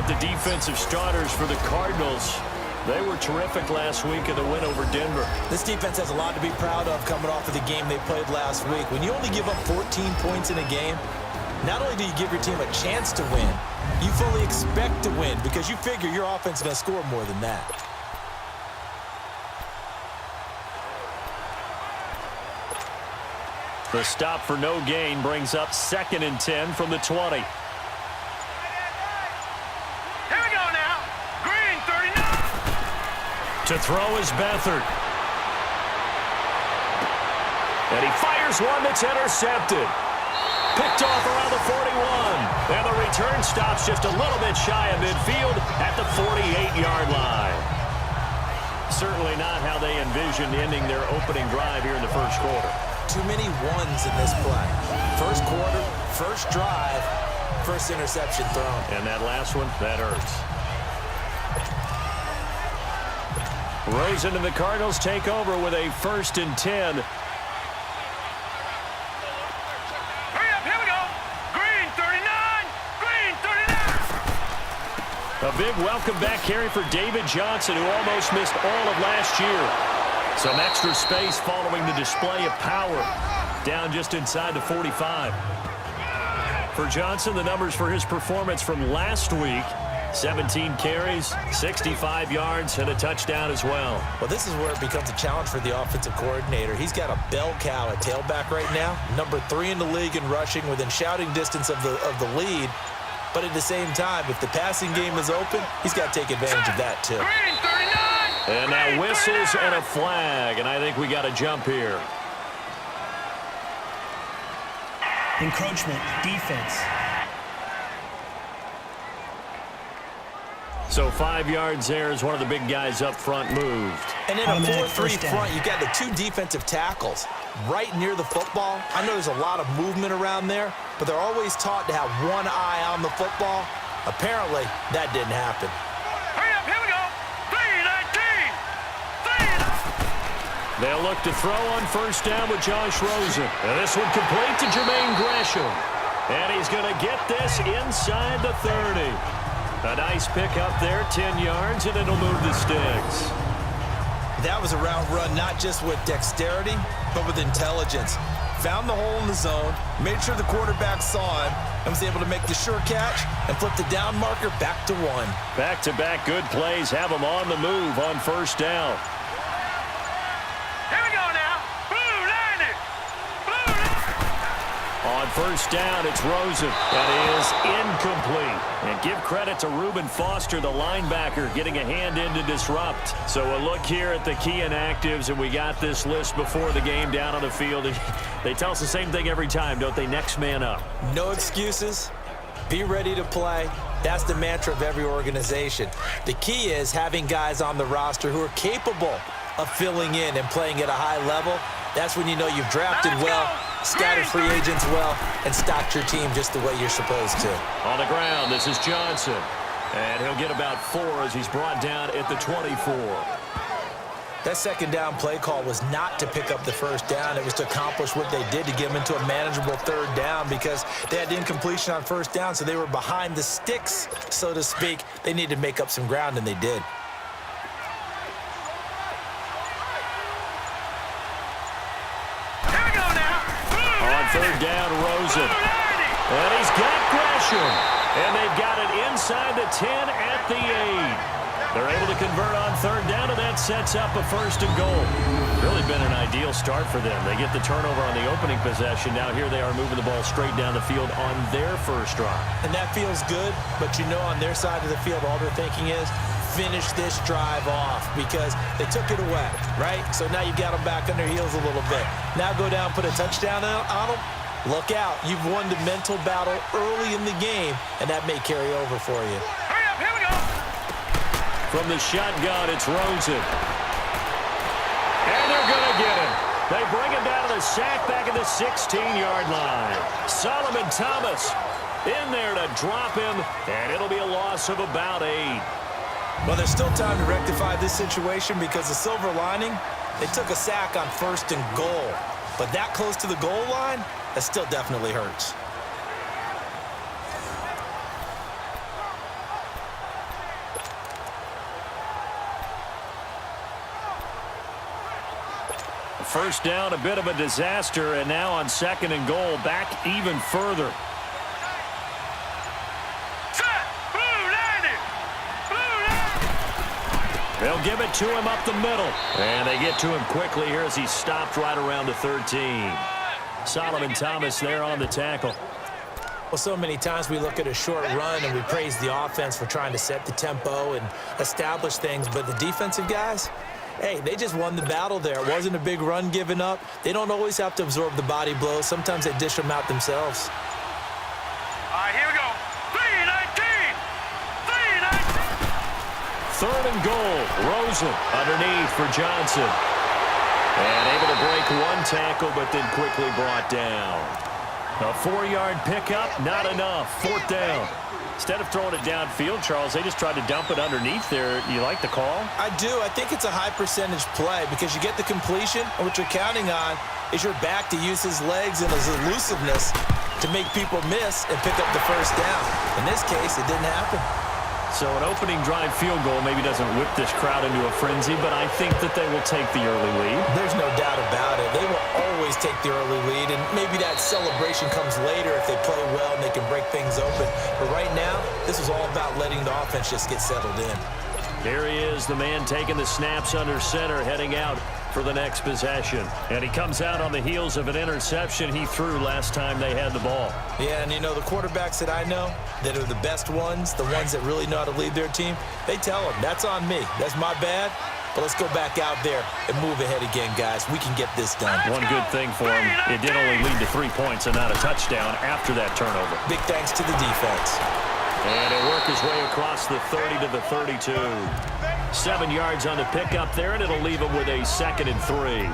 at the defensive starters for the Cardinals. They were terrific last week in the win over Denver. This defense has a lot to be proud of coming off of the game they played last week. When you only give up 14 points in a game, not only do you give your team a chance to win, you fully expect to win because you figure your offense is going to score more than that. The stop for no gain brings up 2nd and 10 from the 20. To throw is Beathard. And he fires one that's intercepted. Picked off around the 41. And the return stops just a little bit shy of midfield at the 48-yard line. Certainly not how they envisioned ending their opening drive here in the first quarter. Too many ones in this play. First quarter, first drive, first interception thrown. And that last one, that hurts. Rosen and the Cardinals take over with a 1st and 10. Hurry up, here we go. Green 39, green 39. A big welcome back carry for David Johnson, who almost missed all of last year. Some extra space following the display of power. Down just inside the 45. For Johnson, the numbers for his performance from last week: 17 carries, 65 yards, and a touchdown as well. Well, this is where it becomes a challenge for the offensive coordinator. He's got a bell cow at tailback right now, number 3 in the league in rushing, within shouting distance of the lead. But at the same time, if the passing game is open, he's got to take advantage of that too. And now whistles and a flag, and I think we got a jump here. Encroachment, defense. So 5 yards there as one of the big guys up front moved. And in a 4-3 front, you've got the 2 defensive tackles right near the football. I know there's a lot of movement around there, but they're always taught to have one eye on the football. Apparently, that didn't happen. Hurry up, here we go. 3-19. They'll look to throw on 1st down with Josh Rosen. And this one complete to Jermaine Gresham. And he's going to get this inside the 30. A nice pick up there, 10 yards, and it'll move the sticks. That was a route run not just with dexterity, but with intelligence. Found the hole in the zone, made sure the quarterback saw him, and was able to make the sure catch and flip the down marker back to 1. Back-to-back good plays have them on the move on 1st down. Here we go now. Blue line it. On 1st down, it's Rosen. That is incomplete. And give credit to Reuben Foster, the linebacker, getting a hand in to disrupt. So a look here at the key inactives, and we got this list before the game down on the field. They tell us the same thing every time, don't they? Next man up. No excuses. Be ready to play. That's the mantra of every organization. The key is having guys on the roster who are capable of filling in and playing at a high level. That's when you know you've drafted well, scouted free agents well, and stocked your team just the way you're supposed to. On the ground, this is Johnson. And he'll get about 4 as he's brought down at the 24. That 2nd down play call was not to pick up the 1st down. It was to accomplish what they did, to get them into a manageable 3rd down, because they had incompletion on 1st down, so they were behind the sticks, so to speak. They needed to make up some ground, and they did. On 3rd down, Rosen. And he's got Gresham. And they've got it inside the 10 at the 8. They're able to convert on 3rd down, and that sets up a 1st and goal. Really been an ideal start for them. They get the turnover on the opening possession. Now here they are moving the ball straight down the field on their 1st drive. And that feels good, but you know on their side of the field, all they're thinking is, finish this drive off, because they took it away, right? So now you've got them back on their heels a little bit. Now go down, put a touchdown on them. Look out. You've won the mental battle early in the game, and that may carry over for you. Hurry up, here we go. From the shotgun, it's Rosen. And they're going to get him. They bring him down to the sack back at the 16-yard line. Solomon Thomas in there to drop him, and it'll be a loss of about 8. Well, there's still time to rectify this situation, because the silver lining, they took a sack on 1st and goal. But that close to the goal line, that still definitely hurts. first down, a bit of a disaster, and now on 2nd and goal, back even further. They'll give it to him up the middle. And they get to him quickly here as he stopped right around the 13. Solomon Thomas there on the tackle. Well, so many times we look at a short run and we praise the offense for trying to set the tempo and establish things, but the defensive guys, hey, they just won the battle there. It wasn't a big run given up. They don't always have to absorb the body blows. Sometimes they dish them out themselves. All right, here we go. 3-19. 3rd and goal. Rosen underneath for Johnson. And able to break one tackle, but then quickly brought down. A 4-yard pickup, not enough. 4th down. Instead of throwing it downfield, Charles, they just tried to dump it underneath there. You like the call? I do. I think it's a high percentage play because you get the completion, and what you're counting on is your back to use his legs and his elusiveness to make people miss and pick up the first down. In this case, it didn't happen. So an opening drive field goal maybe doesn't whip this crowd into a frenzy, but I think that they will take the early lead. There's no doubt about it. They will always take the early lead, and maybe that celebration comes later if they play well and they can break things open. But right now, this is all about letting the offense just get settled in. Here he is, the man taking the snaps under center, heading out for the next possession. And he comes out on the heels of an interception he threw last time they had the ball. Yeah, and you know, the quarterbacks that I know that are the best ones, the ones that really know how to lead their team, they tell them, that's on me. That's my bad. But let's go back out there and move ahead again, guys. We can get this done. One good thing for him, it did only lead to 3 points and not a touchdown after that turnover. Big thanks to the defense. And he'll work his way across the 30 to the 32. 7 yards on the pickup there, and it'll leave him with a 2nd and 3.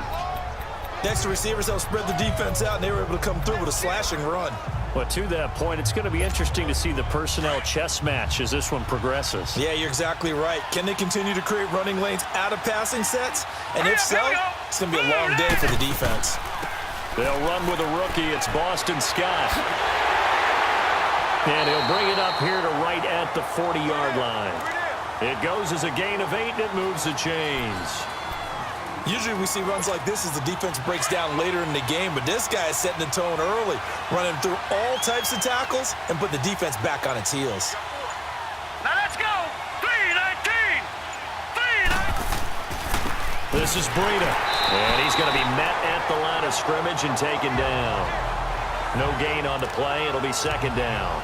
Next, the receivers helped spread the defense out, and they were able to come through with a slashing run. But to that point, it's going to be interesting to see the personnel chess match as this one progresses. Yeah, you're exactly right. Can they continue to create running lanes out of passing sets? And if so, it's going to be a long day for the defense. They'll run with a rookie. It's Boston Scott. And he'll bring it up here to right at the 40-yard line. It goes as a gain of 8, and it moves the chains. Usually we see runs like this as the defense breaks down later in the game, but this guy is setting the tone early, running through all types of tackles and put the defense back on its heels. Now let's go. 3-19. 3-19. This is Breida. And he's going to be met at the line of scrimmage and taken down. No gain on the play. It'll be 2nd down.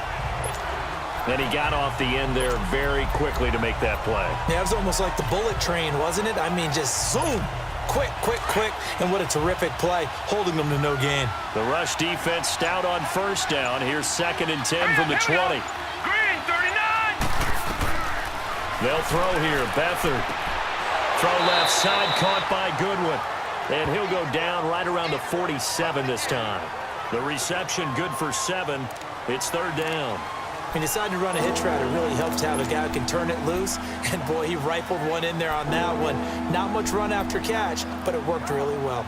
Then he got off the end there very quickly to make that play. Yeah, it was almost like the bullet train, wasn't it? I mean, just zoom. Quick, quick, quick. And what a terrific play, holding them to no gain. The rush defense stout on 1st down. Here's 2nd and 10 from the 20. Green, 39. They'll throw here. Beathard. Throw left side, caught by Goodwin. And he'll go down right around the 47 this time. The reception good for 7. It's 3rd down. He decided to run a hitch route. It really helped to have a guy who can turn it loose. And, boy, he rifled one in there on that one. Not much run after catch, but it worked really well.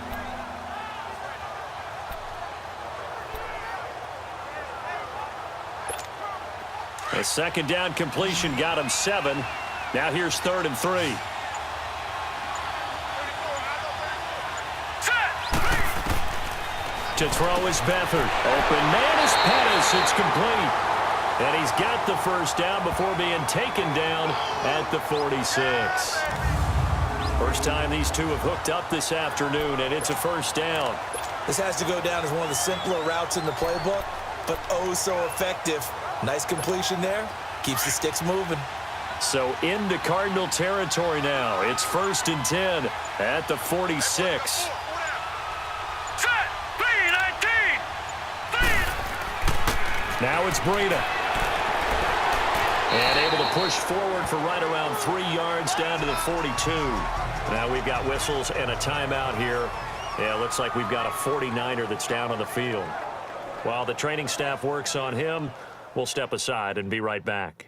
A 2nd down completion got him 7. Now here's 3rd and 3. To throw is Beathard. Open man is Pettis. It's complete. And he's got the 1st down before being taken down at the 46. First time these two have hooked up this afternoon, and it's a 1st down. This has to go down as one of the simpler routes in the playbook, but oh so effective. Nice completion there. Keeps the sticks moving. So into Cardinal territory now. It's 1st and 10 at the 46. Now it's Breida. And able to push forward for right around 3 yards down to the 42. Now we've got whistles and a timeout here. Yeah, looks like we've got a 49er that's down on the field. While the training staff works on him, we'll step aside and be right back.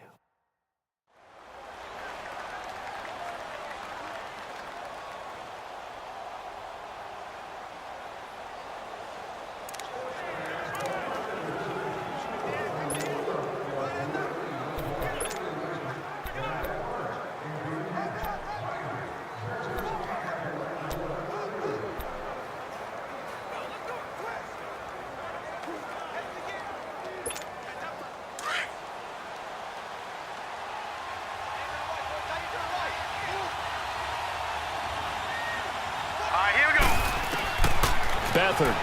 Beathard.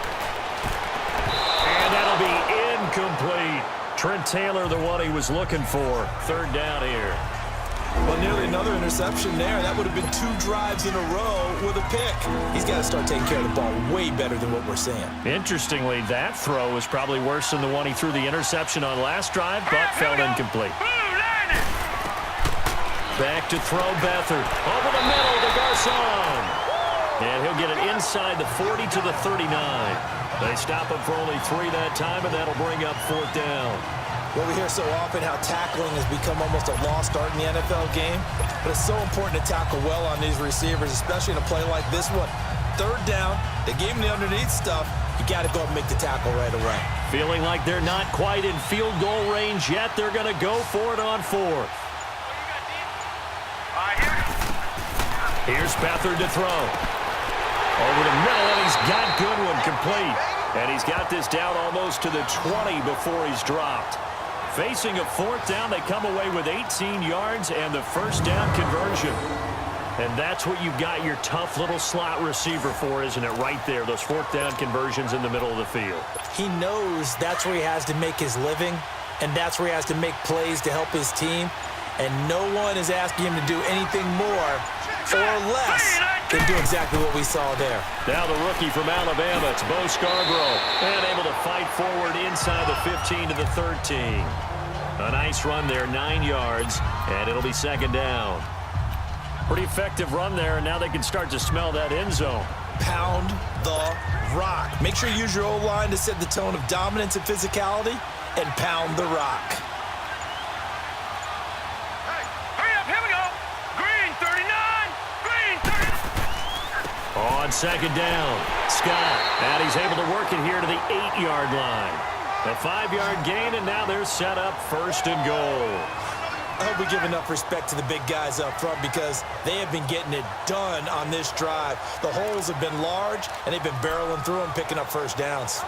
And that'll be incomplete. Trent Taylor, the one he was looking for. Third down here. Well, nearly another interception there. That would have been 2 drives in a row with a pick. He's got to start taking care of the ball way better than what we're seeing. Interestingly, that throw was probably worse than the one he threw the interception on last drive, but fell incomplete. Back to throw Beathard. Over the middle to Garcon. And he'll get it inside the 40 to the 39. They stop him for only 3 that time, and that'll bring up 4th down. Well, we hear so often how tackling has become almost a lost art in the NFL game, but it's so important to tackle well on these receivers, especially in a play like this one. 3rd down, they gave him the underneath stuff. You got to go and make the tackle right away. Feeling like they're not quite in field goal range yet, they're going to go for it on 4th. Here's Beathard to throw. Over the middle, and he's got Goodwin complete. And he's got this down almost to the 20 before he's dropped. Facing a 4th down, they come away with 18 yards and the 1st down conversion. And that's what you've got your tough little slot receiver for, isn't it? Right there, those 4th down conversions in the middle of the field. He knows that's where he has to make his living, and that's where he has to make plays to help his team. And no one is asking him to do anything more or less than do exactly what we saw there. Now the rookie from Alabama, it's Bo Scarborough, and able to fight forward inside the 15 to the 13. A nice run there, 9 yards, and it'll be 2nd down. Pretty effective run there, and now they can start to smell that end zone. Pound the rock. Make sure you use your O-line to set the tone of dominance and physicality, and pound the rock. On 2nd down, Scott, and he's able to work it here to the 8-yard line. A 5-yard gain, and now they're set up 1st and goal. I hope we give enough respect to the big guys up front because they have been getting it done on this drive. The holes have been large, and they've been barreling through them, picking up 1st downs.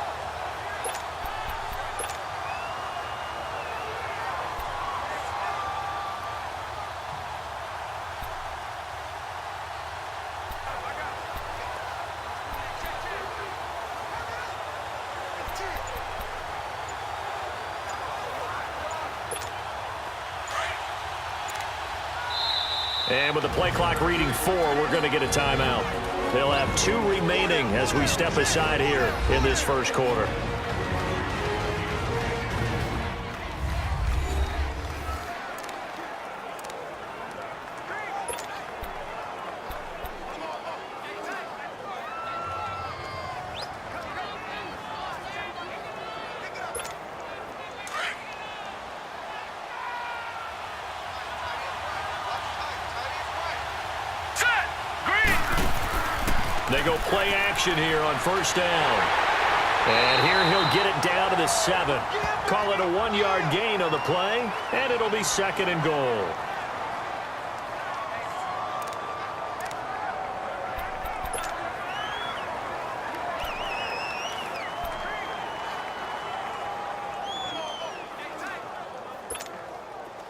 And with the play clock reading 4, we're going to get a timeout. They'll have 2 remaining as we step aside here in this 1st quarter. They go play action here on 1st down. And here he'll get it down to the 7. Call it a 1-yard gain on the play, and it'll be 2nd and goal.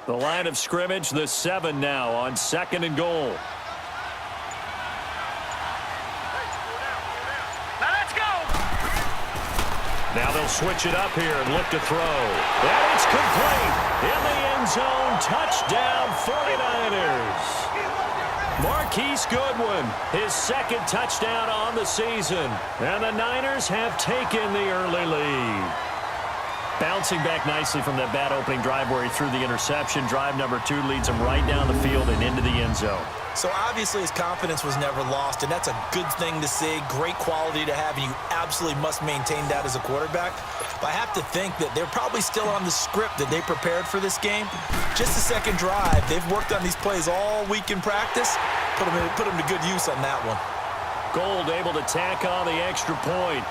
The line of scrimmage, the 7 now on 2nd and goal. Now they'll switch it up here and look to throw. And it's complete. In the end zone, touchdown 49ers. Marquise Goodwin, his 2nd touchdown on the season. And the Niners have taken the early lead. Bouncing back nicely from that bad opening drive where he threw the interception. Drive number 2 leads him right down the field and into the end zone. So obviously his confidence was never lost, and that's a good thing to see, great quality to have, and you absolutely must maintain that as a quarterback. But I have to think that they're probably still on the script that they prepared for this game. Just the 2nd drive, they've worked on these plays all week in practice. Put them to good use on that one. Gold able to tack on the extra point.